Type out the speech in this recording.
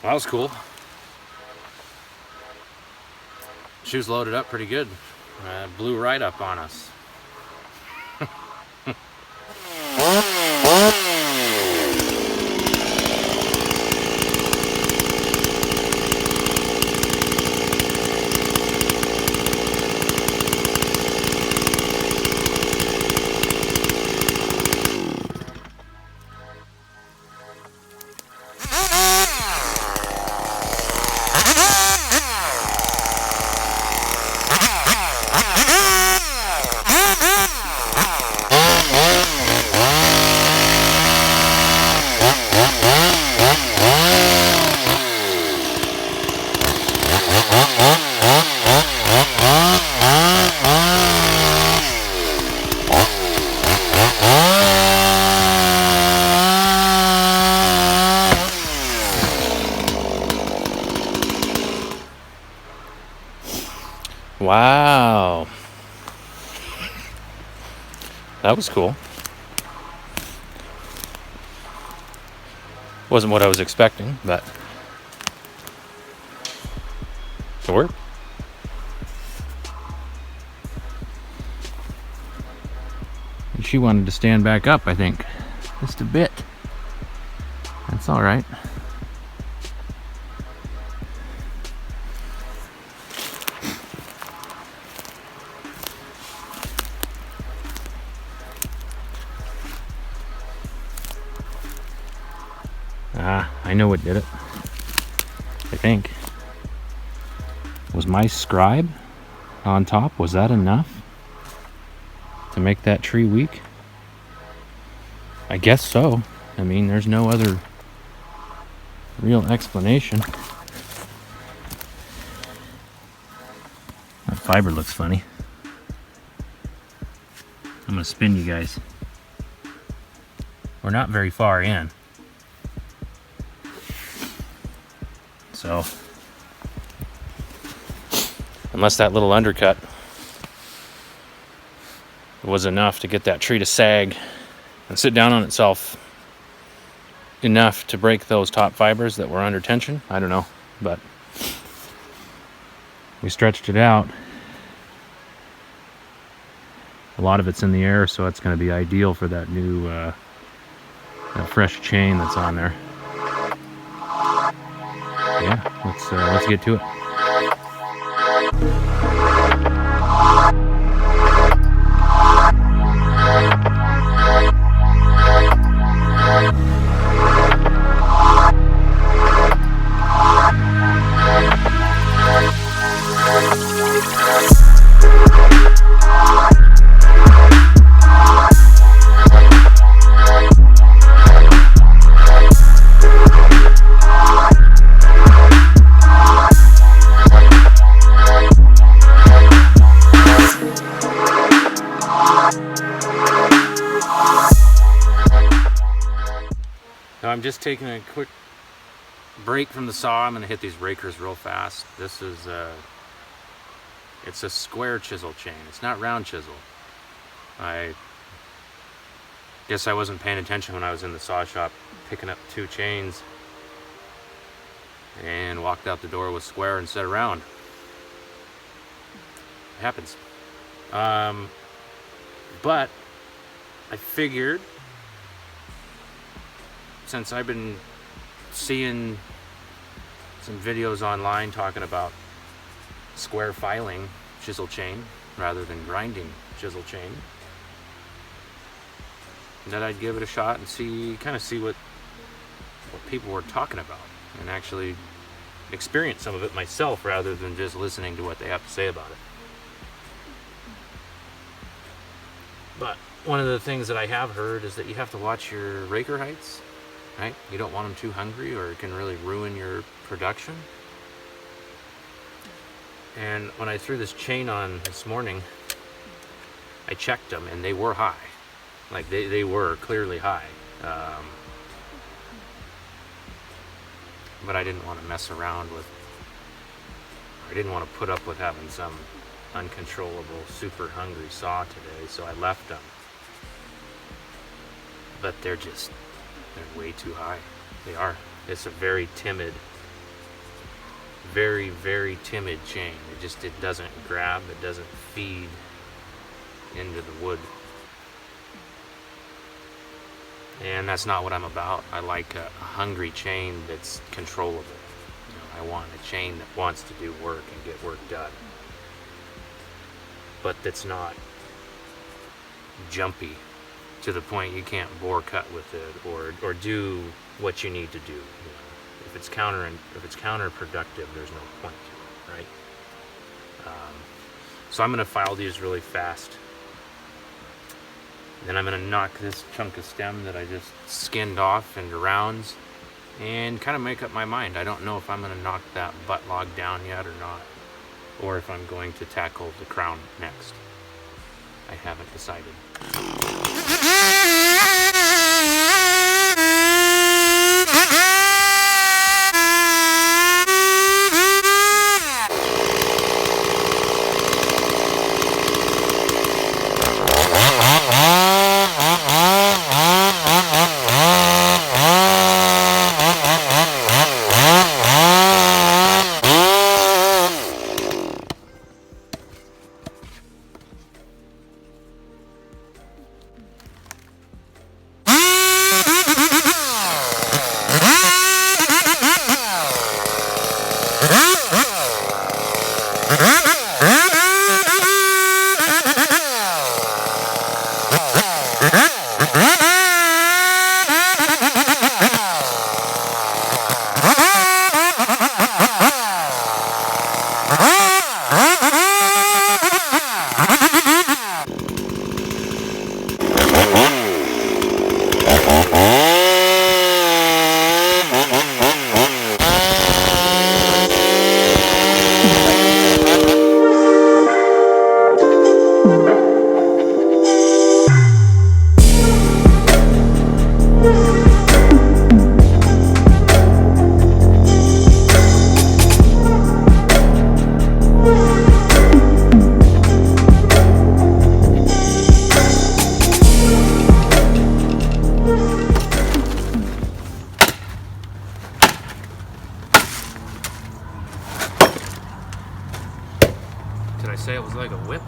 That was cool. She was loaded up pretty good. Blew right up on us. Wow. That was cool. Wasn't what I was expecting, but it worked. And she wanted to stand back up, I think. Just a bit. That's all right. I know what did it. I think. Was my scribe on top? Was that enough to make that tree weak? I guess so. I mean, there's no other real explanation. That fiber looks funny. I'm gonna spin you guys. We're not very far in. So, unless that little undercut was enough to get that tree to sag and sit down on itself enough to break those top fibers that were under tension, I don't know, but we stretched it out. A lot of it's in the air, so it's going to be ideal for that new, that fresh chain that's on there. Yeah, let's get to it. Now I'm just taking a quick break from the saw. I'm going to hit these rakers real fast. This is it's a square chisel chain. It's not round chisel. I guess I wasn't paying attention when I was in the saw shop picking up two chains and walked out the door with square instead of round. It happens. But I figured, since I've been seeing some videos online talking about square filing chisel chain rather than grinding chisel chain, that I'd give it a shot and see what people were talking about and actually experience some of it myself rather than just listening to what they have to say about it. But one of the things that I have heard is that you have to watch your raker heights, right? You don't want them too hungry or it can really ruin your production. And when I threw this chain on this morning, I checked them and they were high. Like they were clearly high. But I didn't want to mess around with, I didn't want to put up with having some uncontrollable, super hungry saw today, so I left them. But they're way too high. They are. It's a very timid very, very timid chain. It doesn't grab, it doesn't feed into the wood. And that's not what I'm about. I like a hungry chain that's controllable. You know, I want a chain that wants to do work and get work done, but that's not jumpy to the point you can't bore cut with it or do what you need to do. You know, if it's counterproductive, there's no point to it, right? So I'm going to file these really fast. Then I'm going to knock this chunk of stem that I just skinned off into rounds and kind of make up my mind. I don't know if I'm going to knock that butt log down yet or not, or if I'm going to tackle the crown next. I haven't decided. Did I say it was like a whip?